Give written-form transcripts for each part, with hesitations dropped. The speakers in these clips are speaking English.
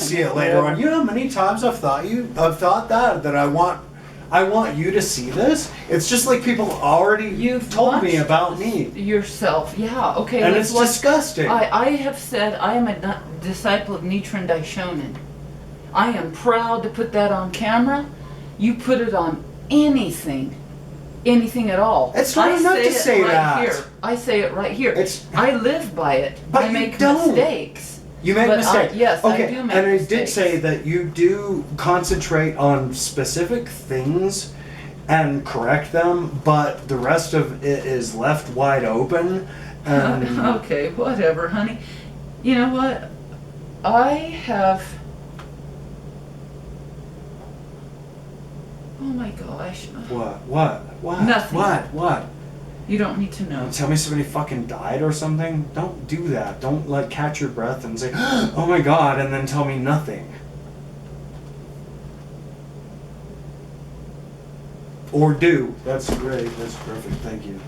see it later on. You know how many times I've thought that I want you to see this. It's just like people already You've told me watched about me, yourself. Yeah, okay. and you've it's watched- disgusting. I have said I am a disciple of Nichiren Daishonin. I am proud to put that on camera. You put it on anything at all. It's not enough to say right that. Here. I say it right here. I live by it. But I you make don't. mistakes. You make But mistakes. yes, I okay. do make and I mistakes. did say that you do concentrate on specific things and correct them, but the rest of it is left wide open. And Okay, whatever, honey. You know what? I have. Oh my gosh. What? Nothing. What? You don't need to know. Tell me somebody fucking died or something? Don't do that. Don't like catch your breath and say, oh my god, and then tell me nothing. Or do. That's great. That's perfect. Thank you.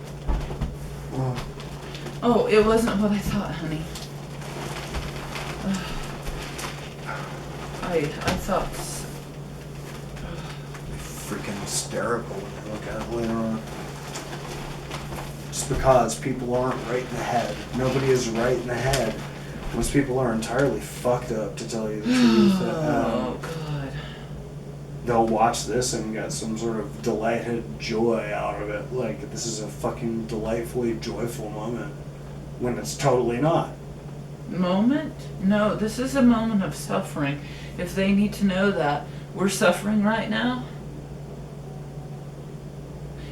Oh, it wasn't what I thought, honey. I thought. Freaking hysterical when I look at it later on. Just because people aren't right in the head. Nobody is right in the head. Most people are entirely fucked up, to tell you the truth. Oh God. They'll watch this and get some sort of delighted joy out of it. Like, this is a fucking delightfully joyful moment. When it's totally not. Moment? No, this is a moment of suffering. If they need to know that, we're suffering right now.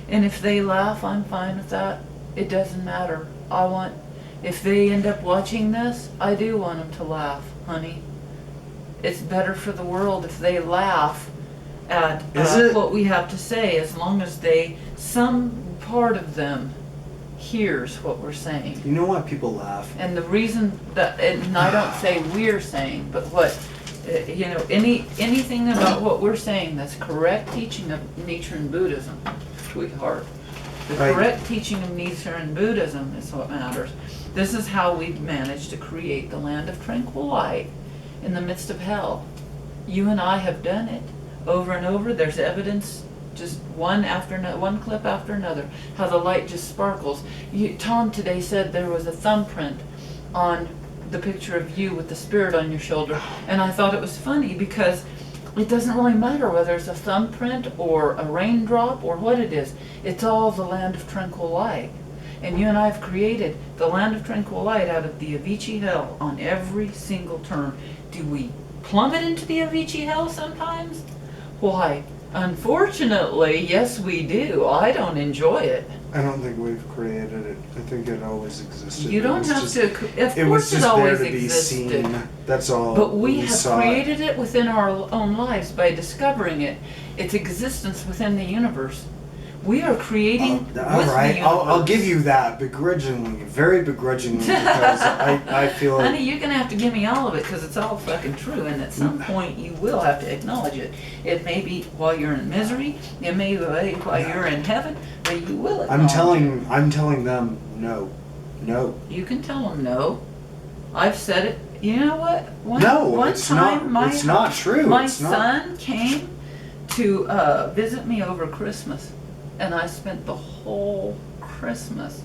And if they laugh, I'm fine with that. It doesn't matter. If they end up watching this, I do want them to laugh, honey. It's better for the world if they laugh at what we have to say, as long as some part of them hears what we're saying. You know why people laugh? And the reason that, and I don't say we're saying, but what, anything about what we're saying that's correct teaching of Nichiren Buddhism, sweetheart. The Right. correct teaching of Nichiren Buddhism is what matters. This is how we've managed to create the land of tranquil light in the midst of hell. You and I have done it over and over. There's evidence, just one clip after another, how the light just sparkles. Tom today said there was a thumbprint on the picture of you with the spirit on your shoulder, and I thought it was funny because it doesn't really matter whether it's a thumbprint or a raindrop or what it is. It's all the land of tranquil light. And you and I have created the land of tranquil light out of the Avicii hell on every single turn. Do we plummet into the Avicii hell sometimes? Why, unfortunately, yes we do. I don't enjoy it. I don't think we've created it. I think it always existed. You don't have to, of It was course it just there always to be existed. seen. That's all. But we have saw it. created it within our own lives by discovering its existence within the universe. We are creating with all right, the universe. I'll give you that begrudgingly, very begrudgingly, because I feel like Honey, you're going to have to give me all of it because it's all fucking true, and at some point you will have to acknowledge it. It may be while you're in misery, it may be while you're in heaven, but you will acknowledge I'm telling them no. You can tell them no. I've said it. You know what? One it's time not. It's not true. My It's not. son came to visit me over Christmas, and I spent the whole Christmas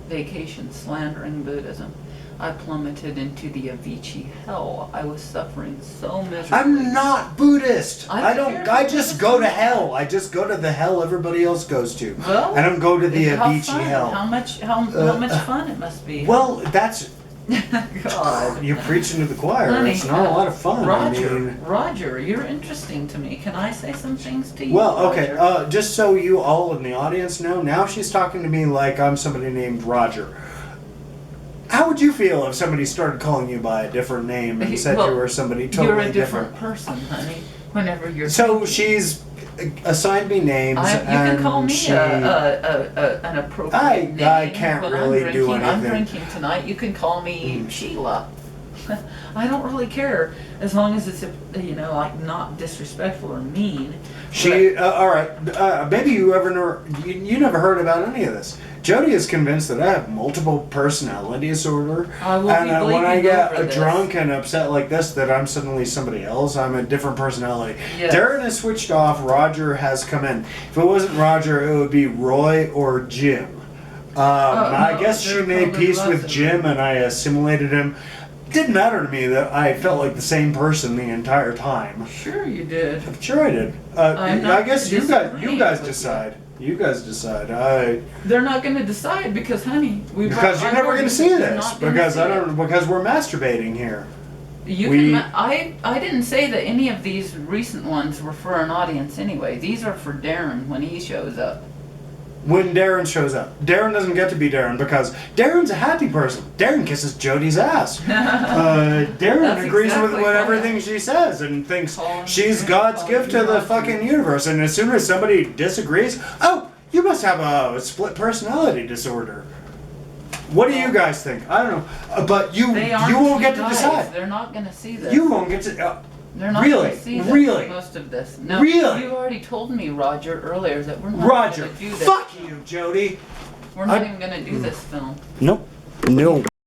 vacation slandering Buddhism. I plummeted into the Avicii hell. I was suffering so miserably. I'm not Buddhist. I I don't don't. care I if just you're go to Buddhist. hell. I just go to the hell everybody else goes to. Well, I don't go to the how Avicii fun. hell. How much fun it must be. Well, that's God. you're preaching to the choir. Honey, It's not a lot of fun. Roger, you're interesting to me. Can I say some things to you? Well, okay. Roger? Just so you all in the audience know, now she's talking to me like I'm somebody named Roger. How would you feel if somebody started calling you by a different name and said Well, you were somebody totally you're a different person, honey. Whenever you're So she's assigned me names. you can call me she, an appropriate name. I can't but really do I'm anything. drinking tonight. You can call me Sheila. I don't really care as long as it's, like not disrespectful or mean. She, all right, maybe you you never heard about any of this. Jody is convinced that I have multiple personality disorder, I will and be when I bleeping get over this. drunk and upset like this, that I'm suddenly somebody else. I'm a different personality. Yes. Darren has switched off. Roger has come in. If it wasn't Roger, it would be Roy or Jim. I no, guess she there made probably peace with wasn't. Jim, and I assimilated him. Didn't matter to me that I felt like the same person the entire time. Sure you did. Sure, I did. I'm not I guess you guys disagreeing with decide. You guys decide. They're not going to decide because, honey, Because you're never going to see They're this. not gonna Because see I it. don't. Because we're masturbating here. I didn't say that any of these recent ones were for an audience anyway. These are for Darren when he shows up. When Darren shows up, Darren doesn't get to be Darren because Darren's a happy person. Darren kisses Jody's ass. Darren That's agrees with exactly right. everything she says and thinks Calling she's Darren, God's calling gift to you the out. fucking universe. And as soon as somebody disagrees, oh, you must have a split personality disorder. What do you guys think? I don't know, but you They won't get to guys. decide. They're not going to see this. You won't get to. They're not Really? going to see this, Really? most of this. No, Really? you already told me, Roger, earlier that we're not Roger, going to do this. fuck you, Jody. We're not I- even going to do this film. Nope. No.